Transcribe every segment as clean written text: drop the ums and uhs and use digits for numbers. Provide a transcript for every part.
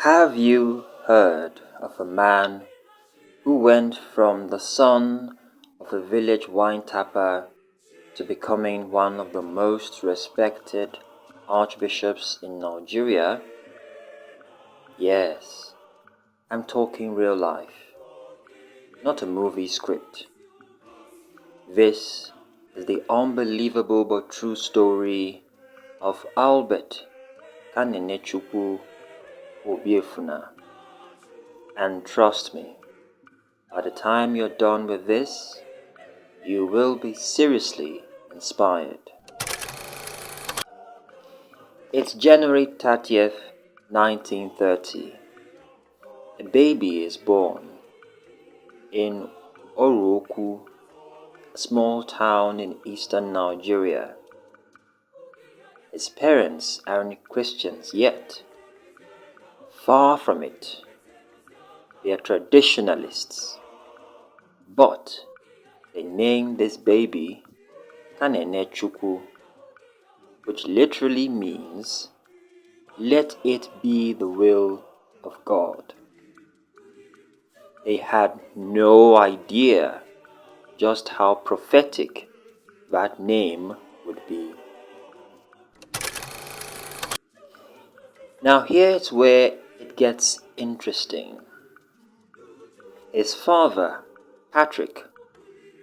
Have you heard of a man who went from the son of a village wine tapper to becoming one of the most respected archbishops in Nigeria? Yes, I'm talking real life, not a movie script. This is the unbelievable but true story of Albert Kanenechukwu Obiefuna. And trust me, by the time you're done with this, you will be seriously inspired. It's January 30th, 1930. A baby is born in Oraukwu, a small town in eastern Nigeria. His parents aren't Christians yet. Far from it. They are traditionalists. But they named this baby Kanenechukwu, which literally means, let it be the will of God. They had no idea just how prophetic that name would be. Now here's where it gets interesting. His father, Patrick,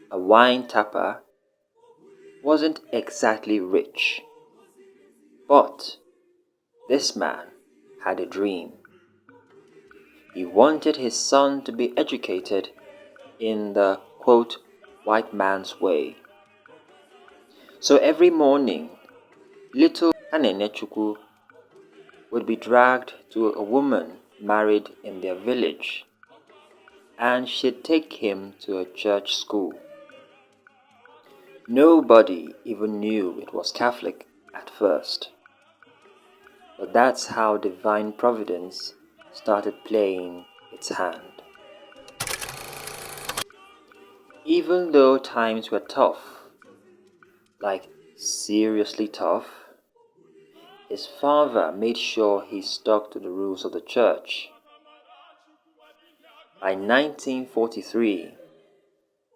a wine tapper, wasn't exactly rich. But this man had a dream. He wanted his son to be educated in the, quote, white man's way. So every morning, little Kanenechukwu would be dragged to a woman married in their village, and she'd take him to a church school. Nobody even knew it was Catholic at first. But that's how divine providence started playing its hand. Even though times were tough, like seriously tough, his father made sure he stuck to the rules of the church. By 1943,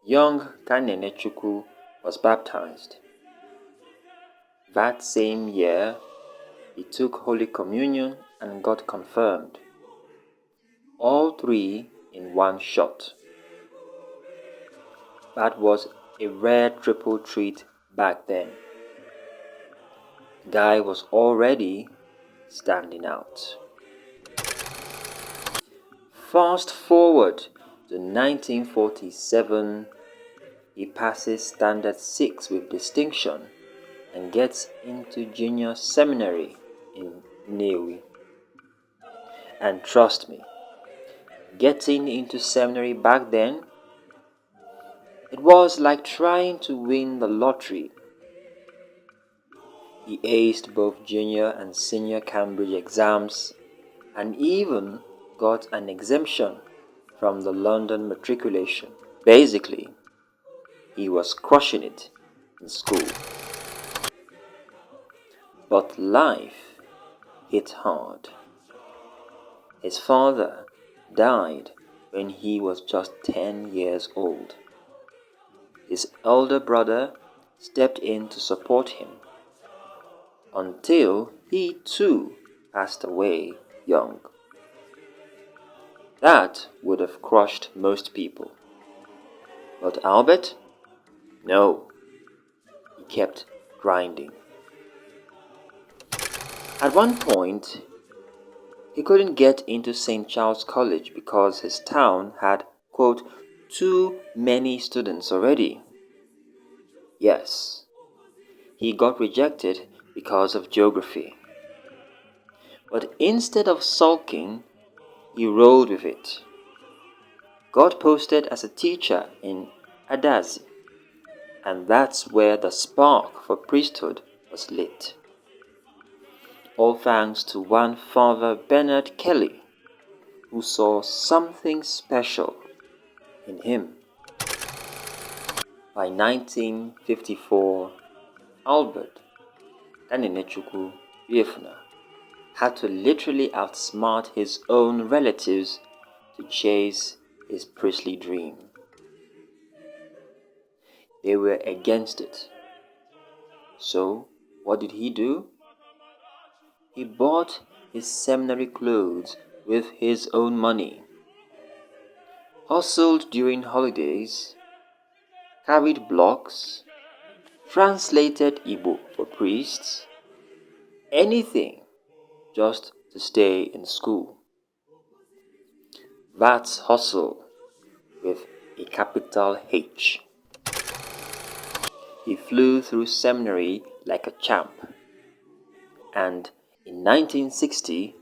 young Kanenechukwu was baptized. That same year, he took Holy Communion and got confirmed. All three in one shot. That was a rare triple treat back then. The guy was already standing out. Fast forward to 1947, he passes Standard 6 with distinction and gets into junior seminary in Nnewi. And trust me, getting into seminary back then, it was like trying to win the lottery. He aced both junior and senior Cambridge exams and even got an exemption from the London matriculation. Basically, he was crushing it in school. But life hit hard. His father died when he was just 10 years old. His elder brother stepped in to support him until he too passed away young. That would have crushed most people. But Albert? No. He kept grinding. At one point, he couldn't get into St. Charles College because his town had, quote, too many students already. Yes, he got rejected because of geography. But instead of sulking, he rolled with it. Got posted as a teacher in Adazi, and that's where the spark for priesthood was lit. All thanks to one Father Bernard Kelly, who saw something special in him. By 1954, Albert Kanenechukwu Obiefuna had to literally outsmart his own relatives to chase his priestly dream. They were against it. So, what did he do? He bought his seminary clothes with his own money, hustled during holidays, carried blocks, translated Igbo for priests, anything just to stay in school. That's hustle with a capital H. He flew through seminary like a champ, and in 1960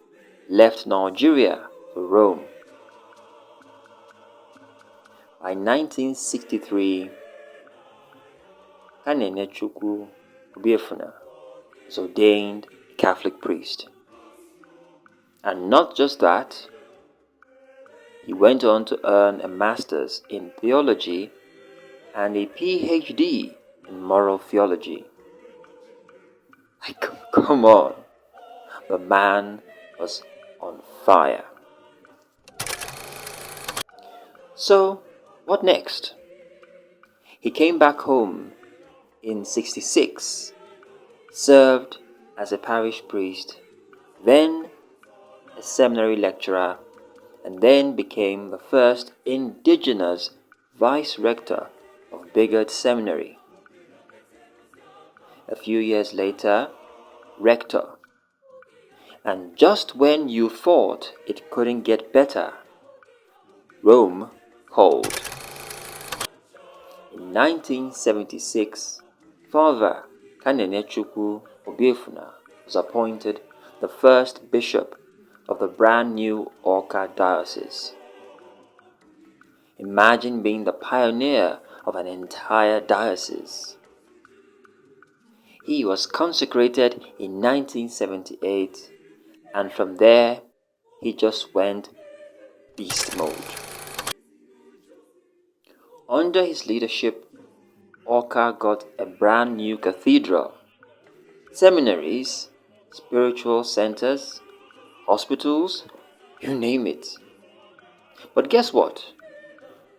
left Nigeria for Rome. By 1963, Kanenechukwu Obiefuna was ordained a Catholic priest. And not just that, he went on to earn a master's in theology and a Ph.D. in moral theology. Come on, the man was on fire. So, what next? He came back home in '66, served as a parish priest, then a seminary lecturer, and then became the first indigenous vice-rector of Bigod Seminary. A few years later, rector. And just when you thought it couldn't get better, Rome called. In 1976, Father Kanenechukwu Obiefuna was appointed the first bishop of the brand new Awka diocese. Imagine being the pioneer of an entire diocese. He was consecrated in 1978, and from there he just went beast mode. Under his leadership, Awka got a brand new cathedral, seminaries, spiritual centers, hospitals, you name it. But guess what?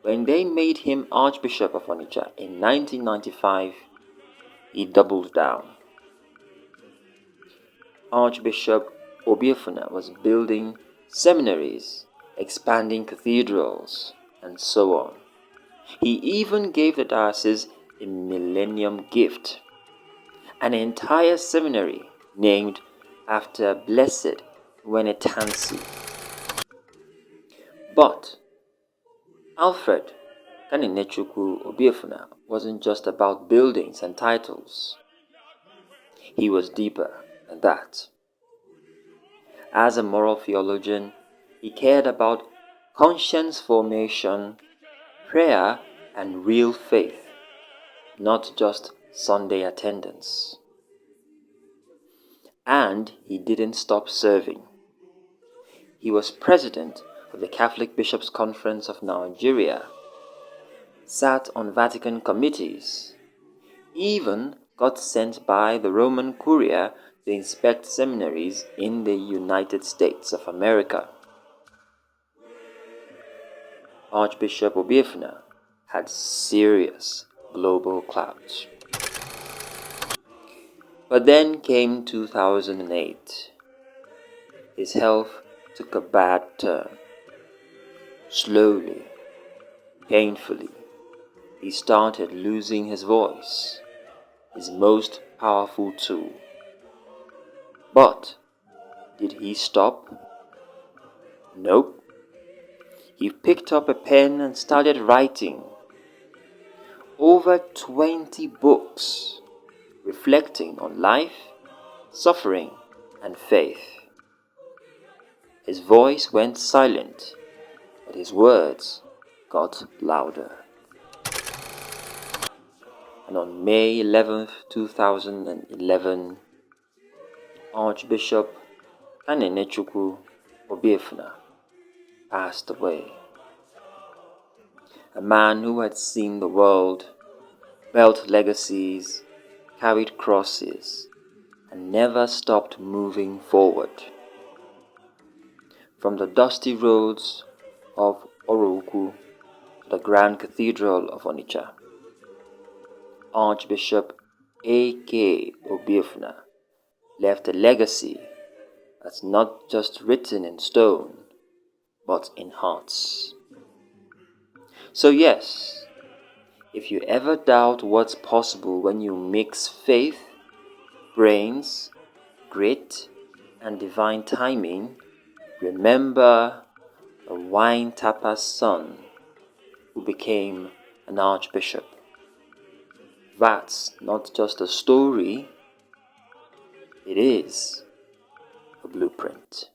When they made him Archbishop of Onitsha in 1995, he doubled down. Archbishop Obiefuna was building seminaries, expanding cathedrals, and so on. He even gave the diocese a millennium gift, an entire seminary named after Blessed Wenetansi. But Alfred Kanenechukwu Obiefuna wasn't just about buildings and titles. He was deeper than that. As a moral theologian, he cared about conscience formation, prayer, and real faith, not just Sunday attendance. And he didn't stop serving. He was president of the Catholic Bishops' Conference of Nigeria, sat on Vatican committees, even got sent by the Roman Curia to inspect seminaries in the United States of America. Archbishop Obiefuna had serious global clout. But then came 2008. His health took a bad turn. Slowly, painfully, he started losing his voice, his most powerful tool. But did he stop? Nope. He picked up a pen and started writing. Over 20 books reflecting on life, suffering, and faith. His voice went silent, but his words got louder. And on May 11, 2011, Archbishop Kanenechukwu Obiefuna passed away. A man who had seen the world, built legacies, carried crosses, and never stopped moving forward. from the dusty roads of Oraukwu to the Grand Cathedral of Onitsha, Archbishop A.K. Obiefuna left a legacy that's not just written in stone, but in hearts. So yes, if you ever doubt what's possible when you mix faith, brains, grit, and divine timing, remember the wine tapper's son who became an archbishop. That's not just a story, it is a blueprint.